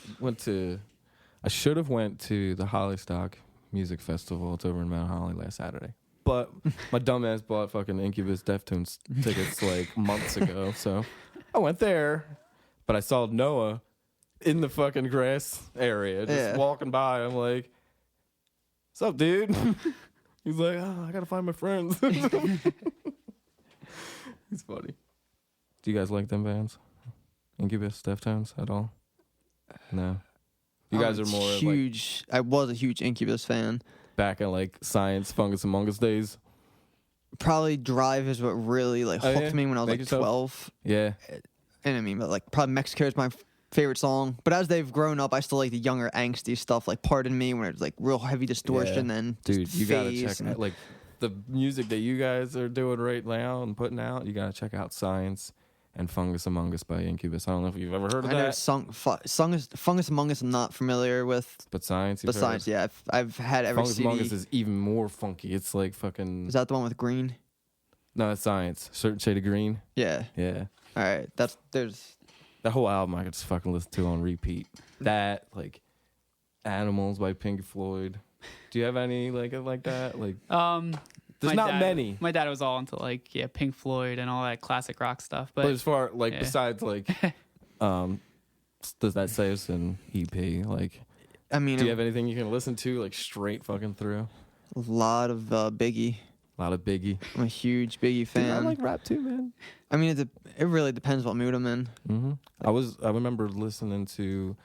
I should have went to the Hollystock Music Festival. It's over in Mount Holly last Saturday. But my dumbass bought fucking Incubus Deftones tickets like months ago. So I went there, but I saw Noah in the fucking grass area just Yeah. walking by. I'm like, what's up, dude? He's like, oh, I got to find my friends. He's funny. Do you guys like them bands? Incubus Deftones at all? No. You guys are more like huge. I was a huge Incubus fan. back in like Science, Fungus Among Us days. Probably Drive is what really like Oh, hooked yeah? me when I was Make like yourself- 12. Yeah. And I mean, but like probably Mexico is my favorite song. But as they've grown up, I still like the younger angsty stuff, like Pardon Me, when it's like real heavy distortion and Dude, just you gotta phase check and- out like the music that you guys are doing right now and putting out. You gotta check out Science and Fungus Among Us by Incubus. I don't know if you've ever heard of I know that. Fungus Among Us. I'm not familiar with. But Science, But Science, yeah, I've had every Fungus CD. Among Us is even more funky. It's like fucking. Is that the one with Green? No, it's Science. Certain Shade of Green. Yeah. Yeah. All right. There's. That whole album I could just fucking listen to on repeat. That, like, Animals by Pink Floyd. Do you have any like that? Like, there's my not dad- many. My dad was all into like Pink Floyd and all that classic rock stuff. But as far like yeah. besides like, does that say it's an EP? Like, I mean, do you have anything you can listen to like straight fucking through? a lot of Biggie. A lot of Biggie. I'm a huge Biggie fan. Dude, I like rap too, man. I mean, it really depends what mood I'm in. I remember listening to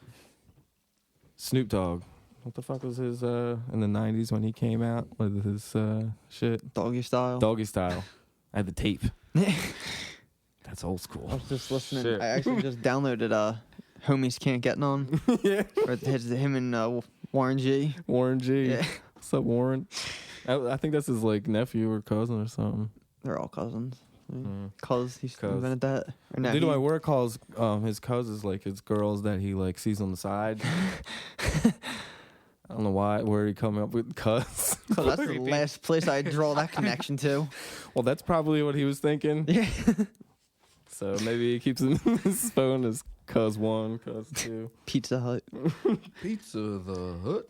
Snoop Dogg. What the fuck was his in the 90s when he came out with his shit? Doggy Style. Doggy Style. I had the tape. That's old school. I was just listening. Shit. I actually just downloaded Homies Can't Get None. Yeah. Or him and Warren G. Warren G. Yeah. What's up, Warren? I think that's his like nephew or cousin or something. They're all cousins. Mm. He's Cuz. invented that. Or no, Dude, he- my work calls his cousins like his girls that he like sees on the side. I don't know where he come up with cuz. So that's the Creepy. last place I draw that connection to. Well, that's probably what he was thinking. Yeah. So maybe he keeps in his phone as cuz 1, cuz 2. Pizza Hut. Pizza the Hut.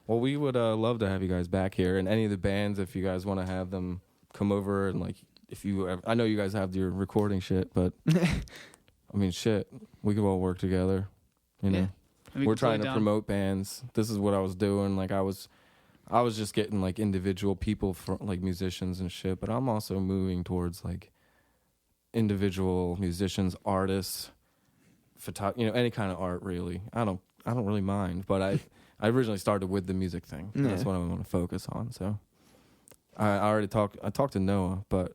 Well, we would love to have you guys back here, and any of the bands, if you guys want to have them come over and like, if you, I know you guys have your recording shit, but I mean, shit, we could all work together. You know, we're trying to promote bands. This is what I was doing. Like I was just getting like individual people for like musicians and shit, but I'm also moving towards like individual musicians, artists, any kind of art really. I don't really mind, but I originally started with the music thing. Yeah. That's what I want to focus on. So I talked to Noah, but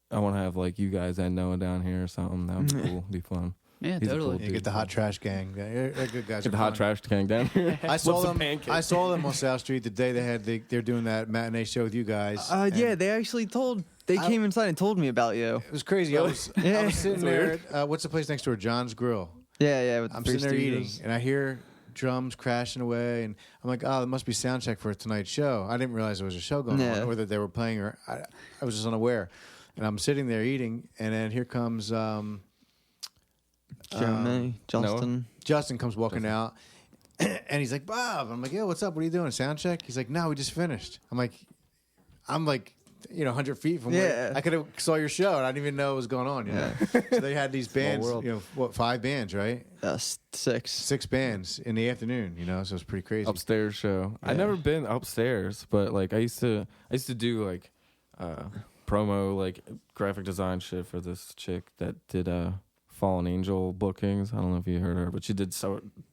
I want to have like you guys and Noah down here or something. That would be cool. Be fun. Yeah, He's a totally. cool You get the hot trash gang. They're good guys. Get the hot trash gang down here. I saw Flip some them. pancakes. I saw them on South Street the day they're doing that matinee show with you guys. and Yeah, they actually came inside and told me about you. it was crazy. I was sitting there. What's the place next door? John's Grill. Yeah, with the I'm Three sitting there eating, Stooges. and I hear drums crashing away, and I'm like, oh, it must be sound check for tonight's show. I didn't realize there was a show going Yeah. on, or that they were playing, or I was just unaware. And I'm sitting there eating, and then here comes Jeremy, Justin. Justin comes walking out, and he's like, Bob. I'm like, yo, what's up? What are you doing? Sound check? He's like, no, we just finished. I'm like, 100 feet from where I could have saw your show, and I didn't even know what was going on. You know? So they had these bands, world. 5 bands, right? 6. 6 bands in the afternoon, so it's pretty crazy. Upstairs show. I've never been upstairs, but like I used to do like promo, like graphic design shit for this chick that did Fallen Angel bookings. I don't know if you heard her, but she did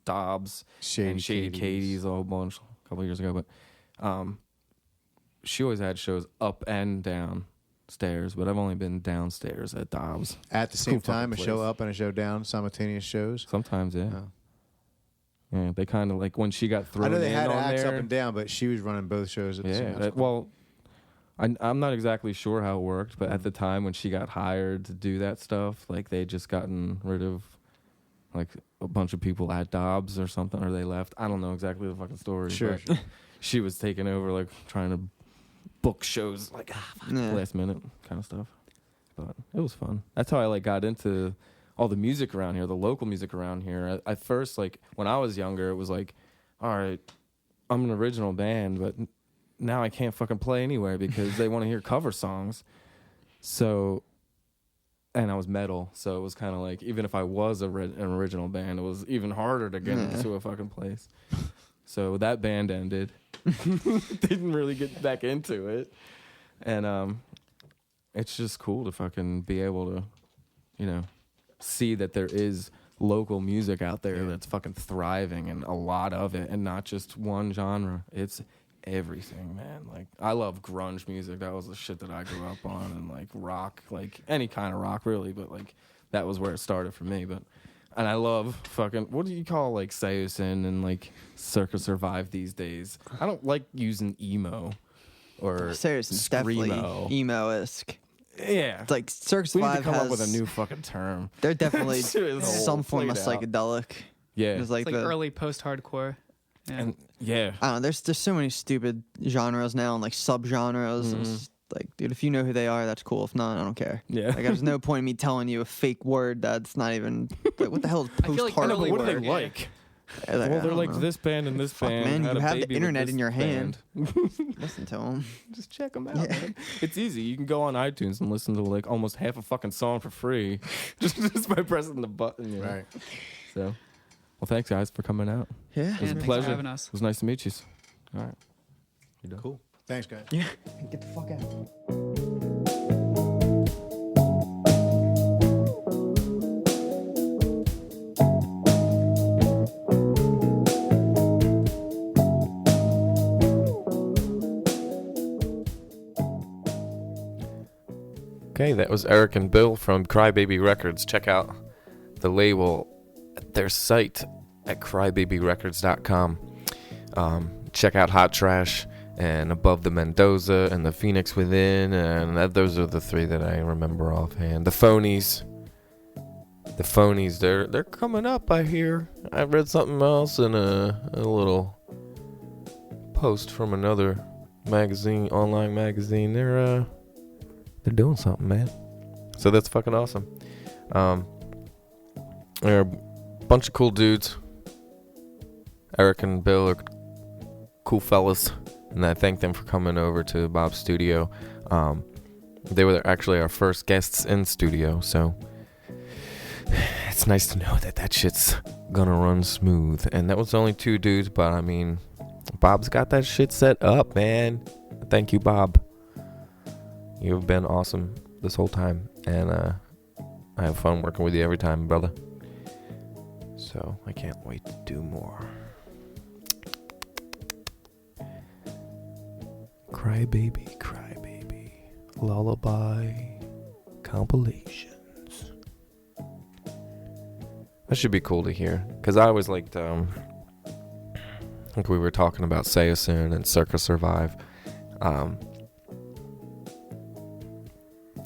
Dobbs and Shady Katie's a whole bunch a couple years ago. But she always had shows up and down stairs, but I've only been downstairs at Dobbs. At the same time, a show up and a show down, simultaneous shows? Sometimes, yeah. Oh. Yeah, they kind of like when she got thrown I know they in had on acts there. up and down, but she was running both shows at the same time. Well, I'm not exactly sure how it worked, but at the time when she got hired to do that stuff, like they just gotten rid of like a bunch of people at Dobbs or something, or they left. I don't know exactly the fucking story. Sure. But she was taking over, like trying to book shows, like last minute kind of stuff. But it was fun. That's how I like got into all the music around here, the local music around here. At first, like when I was younger, it was like, all right, I'm an original band, but now I can't fucking play anywhere because they want to hear cover songs. So, and I was metal, so it was kind of like, even if I was an original band, it was even harder to get into a fucking place. So that band ended. Didn't really get back into it. And it's just cool to fucking be able to, see that there is local music out there that's fucking thriving, and a lot of it, and not just one genre. It's everything, man. Like, I love grunge music. That was the shit that I grew up on, and like rock, like any kind of rock really, but like that was where it started for me. And I love fucking, what do you call like Seosin and like Circus Survive these days? I don't like using emo or Seosin's definitely screamo. emo-esque. Yeah. It's like Circus We need Live to come has up with a new fucking term. They're definitely Shit is some form of played out. psychedelic. Yeah. It's like, It's like early post-hardcore. Yeah. And yeah. I don't know. There's so many stupid genres now and like subgenres. It's like, dude, if you know who they are, that's cool. If not, I don't care. Yeah. Like, there's no point in me telling you a fake word that's not even. Like, what the hell is I feel like post-hardcore? early What do they word, like? Well, Well, they're like this band and this Fuck, band. man, had you a have the baby with internet this in your hand. band. Listen to them. Just check them out, man. It's easy. You can go on iTunes and listen to like almost half a fucking song for free just by pressing the button. You know? Right. So, well, thanks guys for coming out. Yeah. It was a thanks pleasure. for having us. It was nice to meet you. All right. You done? Cool. Thanks, guys. Yeah. Get the fuck out. Okay, that was Eric and Bill from Crybaby Records. Check out the label at their site at crybabyrecords.com. Check out Hot Trash and Above the Mendoza and the Phoenix Within, and those are the 3 that I remember offhand. The Phonies, they're coming up, I hear. I read something else in a little post from another magazine, online magazine. They're doing something, man. So that's fucking awesome. They're a bunch of cool dudes. Eric and Bill are cool fellas, and I thank them for coming over to Bob's studio. They were actually our first guests in studio, so it's nice to know that shit's gonna run smooth. And that was only 2 dudes, but I mean, Bob's got that shit set up, man. Thank you, Bob. You've been awesome this whole time, and I have fun working with you every time, brother. So I can't wait to do more. Crybaby, Crybaby, Lullaby, compilations. That should be cool to hear, because I always liked, I think we were talking about Seosin and Circus Survive.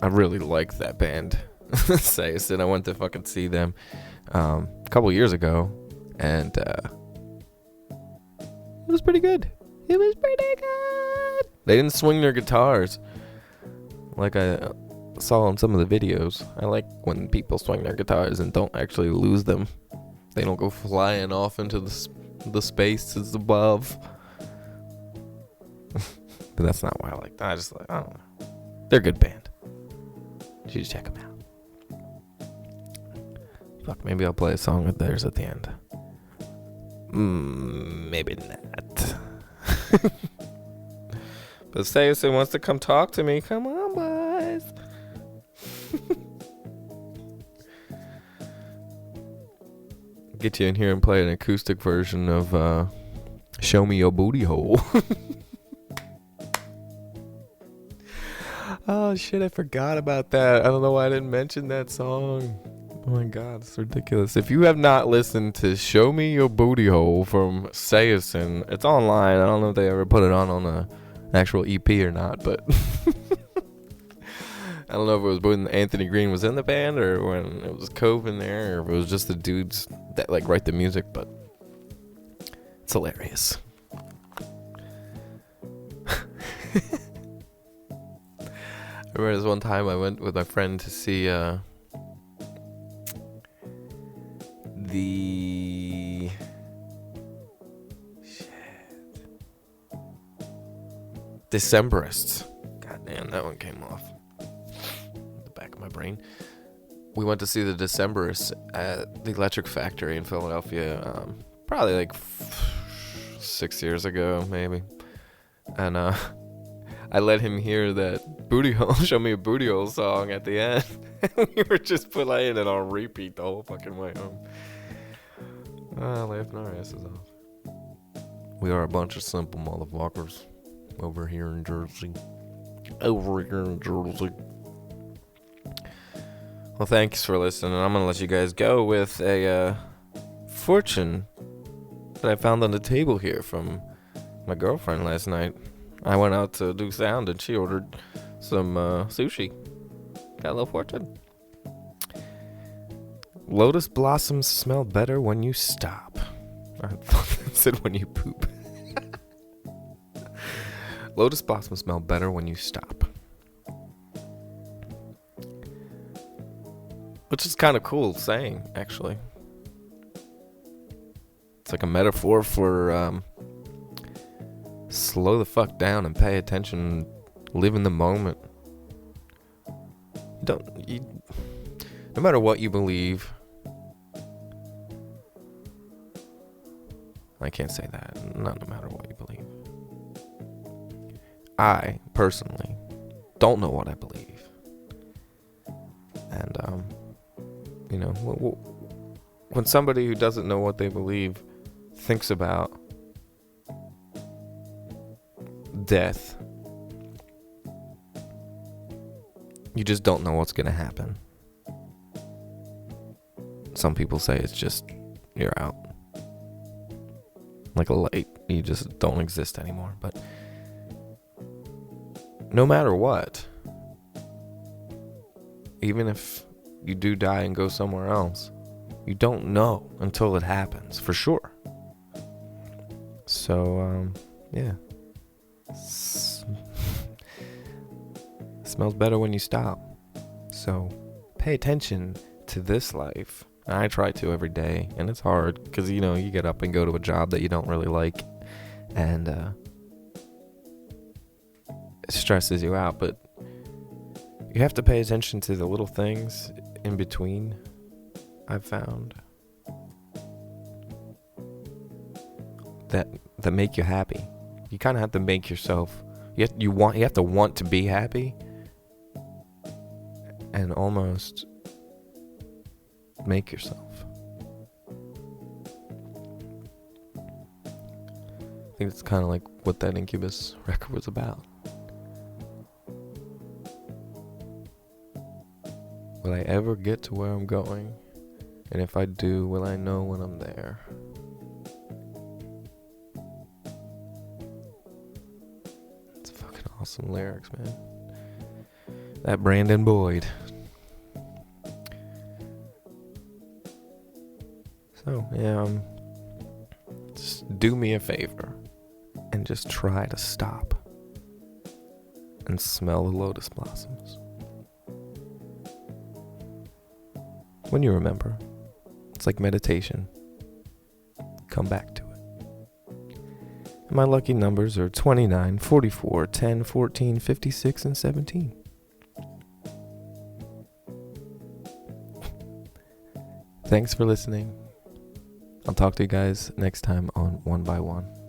I really liked that band, Seosin. I went to fucking see them a couple years ago, and it was pretty good. They didn't swing their guitars like saw in some of the videos. I like when people swing their guitars and don't actually lose them. They don't go flying off into the spaces above. But that's not why I like that. I just like, I don't know. They're a good band. You should check them out. Fuck, maybe I'll play a song of theirs at the end. Maybe not. But Sayusen wants to come talk to me. Come on, boys. Get you in here and play an acoustic version of Show Me Your Booty Hole. Oh shit, I forgot about that. I don't know why I didn't mention that song. Oh my god, it's ridiculous. If you have not listened to Show Me Your Booty Hole from Sayusen, it's online. I don't know if they ever put it on an actual EP or not, but I don't know if it was when Anthony Green was in the band or when it was Cove in there, or if it was just the dudes that like write the music, but it's hilarious. I remember this one time I went with my friend to see the Decemberists. God damn, that one came off the back of my brain. We went to see the Decemberists at the Electric Factory in Philadelphia, probably like 6 years ago, maybe. And I let him hear that Booty Hole, Show Me a Booty Hole song at the end. We were just playing it on repeat the whole fucking way home. Laughing our asses off. We are a bunch of simple motherfuckers over here in Jersey. Well, thanks for listening. I'm going to let you guys go with a fortune that I found on the table here from my girlfriend last night. I went out to do sound and she ordered some sushi. Got a little fortune. Lotus blossoms smell better when you stop. I thought it said when you poop. Lotus blossoms smell better when you stop. Which is kind of cool saying, actually. It's like a metaphor for slow the fuck down and pay attention, live in the moment. No matter what you believe. I can't say that. Not no matter what you believe. I, personally, don't know what I believe. And, when somebody who doesn't know what they believe thinks about death, you just don't know what's going to happen. Some people say it's just you're out. Like a light, you just don't exist anymore. But no matter what, even if you do die and go somewhere else, you don't know until it happens, for sure. So, yeah. Smells better when you stop. So, pay attention to this life. I try to every day, and it's hard because you get up and go to a job that you don't really like, and it stresses you out. But you have to pay attention to the little things in between. I've found that make you happy. You kind of have to make yourself. You have to want to be happy, and almost make yourself. I think it's kind of like what that Incubus record was about. Will I ever get to where I'm going? And if I do, will I know when I'm there? It's fucking awesome lyrics, man. That Brandon Boyd. So, yeah, just do me a favor and just try to stop and smell the lotus blossoms. when you remember. It's like meditation. Come back to it. And my lucky numbers are 29, 44, 10, 14, 56, and 17. Thanks for listening. I'll talk to you guys next time on One by One.